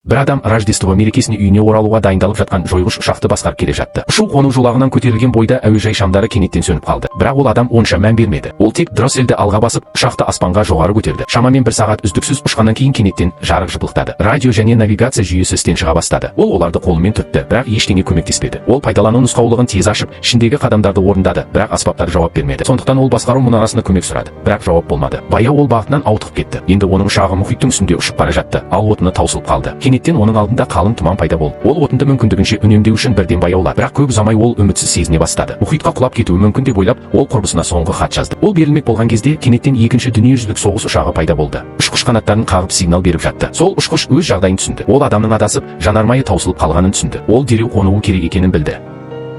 бір адам Рождество мерекесіне үйіне оралуға дайындалып жатқан жойғыш ұшақты басқарып келе жатты. Ұшу-қону жолағынан көтерілген бойда әуежай шамдары кенеттен сөніп қалды. Бірақ ол адам онша мән бермеді. Ол тек дросельді алға басып, ұшақты аспанға жоғары көтерді. Шамамен 1 сағат үздіксіз ұшқаннан кейін кенеттен жарық жыпылықтады. Радио және навигация жүйесі істен шыға бастады. Ол оларды қолымен түртті, бірақ ештеңе көмектеспеді. Ол пайдалану нұсқаулығын тез ашып, ішіндегі қадамдарды орындады, бірақ аспаптар жауап бермеді. Сондықтан ол басқару мұнарасына көмек сұрады, бірақ жауап болмады. Баяу ол бағытынан ауытқып кетті. Енді оның ұшағы мұхиттың үстінде ұшып бара жатты, ал отыны таусылып қалды. Кенеттен оның алдында қалың тұман пайда болды. Ол отынды мүмкіндігінше үнемдеу үшін бірден баяулады, бірақ көп ұзамай ол үмітсіз сезіне бастады. Мұхитқа құлап кетуі мүмкін деп ойлап, ол құрбысына соңғы хат жазды. Ол берілмек болған кезде кенеттен екінші дүниежүзілік соғыс ұшағы пайда болды. Ұшқыш қанаттарын қағып сигнал беріп жатты. Сол ұшқыш өз жағдайын түсінді. Ол адамның адасып, жанармайы таусылып қалғанын түсінді. Ол дереу қонуы керек екенін білді.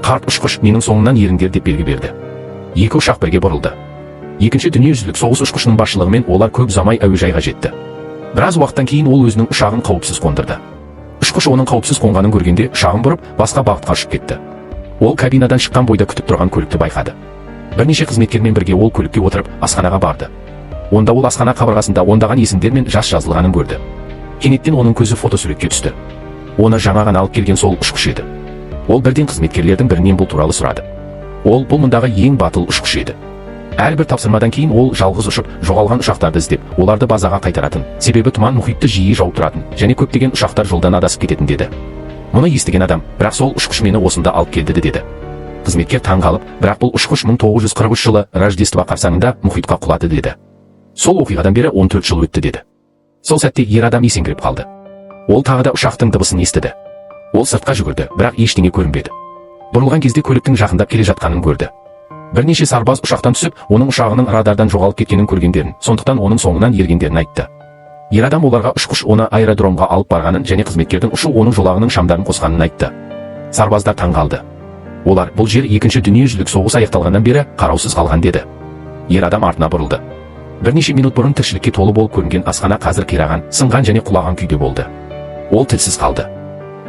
Қарт ұшқыш менің соңымнан еріңдер деп белгі берді. Екі ұшақ бірге бұрылды. Екінші дүниежүзілік соғыс ұшқышының басшылығымен олар көп ұзамай әуежайға жетті. Біраз уақыттан кейін ол өзінің ұшағын қауіпсіз қондырды. Ұшқыш оның қауіпсіз қонғанын көргенде ұшағын бұрып, басқа бағытқа ұшып кетті. Ол кабинадан шыққан бойда күтіп тұрған көлікті байқады. Бірнеше қызметкермен бірге ол көлікке отырып асханаға барды. Онда ол асхана қабырғасында ондаған есімдер мен жас жазылғанын көрді. Кенеттен оның көзі фотосуретке түсті. Оны жаңа ғана алып келген сол ұшқыш еді. Ол бірден қызметкерлердің бірінен бұл туралы сұрады. Ол бұл мұндағы ең батыл ұшқыш еді. Әрбір тапсырмадан кейін ол жалғыз ұшып, жоғалған ұшақтарды іздеп, оларды базаға қайтаратын, себебі тұман мұхитты жиі жауып тұратын, және көптеген ұшақтар жолдан адасып кететін деді. Мұны естіген адам, бірақ сол ұшқыш мені осында алып келді деді. Қызметкер таң қалып, бірақ бұл ұшқыш 1943 жылы Рождество қарсаңында мұхитқа құлады деді. Сол оқиғадан бері 14 жыл өтті деді. Сол сәтте ер адам есеңгіреп қалды. Ол тағы да ұшақтың дыбысын естіді. Ол сыртқа жүгірді, бірақ ештеңе көрінбеді. Бұрылған кезде көліктің жақындап келе жатқанын көрді. Бірнеше сарбаз ұшақтан түсіп, оның ұшағының радардан жоғалып кеткенін көргендерін, сондықтан оның соңынан ергендерін айтты. Ер адам оларға ұшқыш оны аэродромға алып барғанын және қызметкердің ұшу оның жолағының шамдарын қосқанын айтты. Сарбаздар таң қалды. Олар бұл жер екінші дүниежүзілік соғыс аяқталғаннан бері қараусыз қалған деді. Ер адам артына бұрылды. Бірнеше минут бұрын тіршілікке толы болып көрінген асхана қазір қираған, сынған және құлаған күйде болды. Ол тілсіз қалды.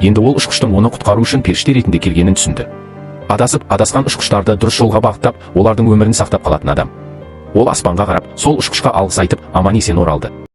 Енді ол ұшқыштың оны құтқару үшін періште ретінде келгенін түсінді. Адасқан ұшқыштарды дұрыс жолға бағыттап, олардың өмірін сақтап қалатын адам. Ол аспанға қарап, сол ұшқышқа алғыс айтып, аман есен оралды.